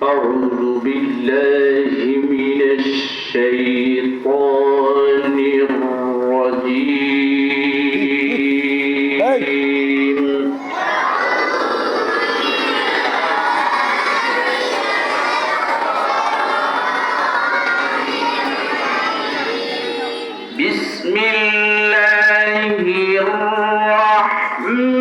أعوذ بالله من الشيطان الرجيم بسم الله الرحمن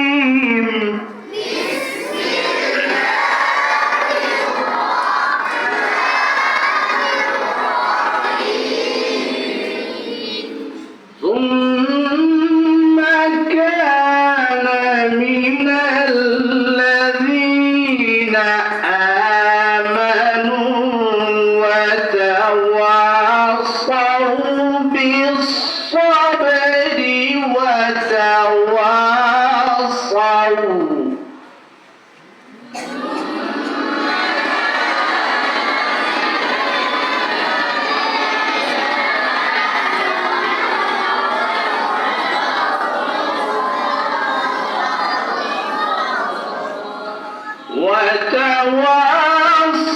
الرحيم ثم كان من الذين آمنوا وتواصوا بالصبر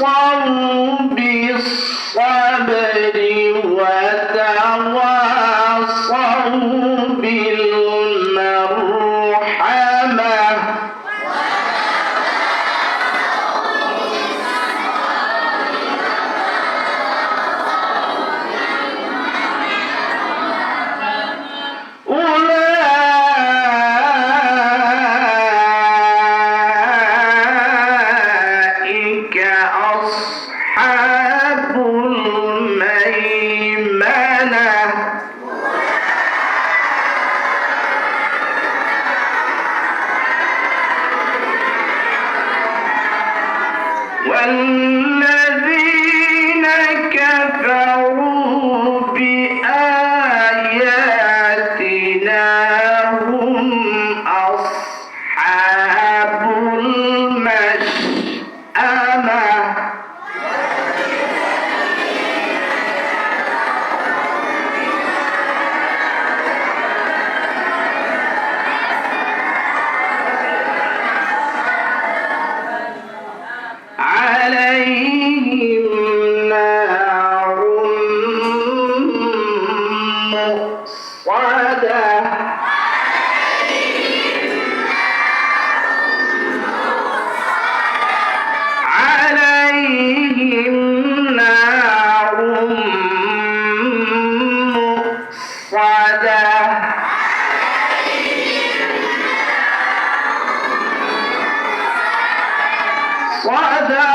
وتواصوا بالصبر وتواصوا بالمرحمة أولئك أصحاب الميمنة والذين كفروا بآياتنا هم أصحاب المشأمة عليهم نار مؤصدة عليهم نار مؤصدة صدق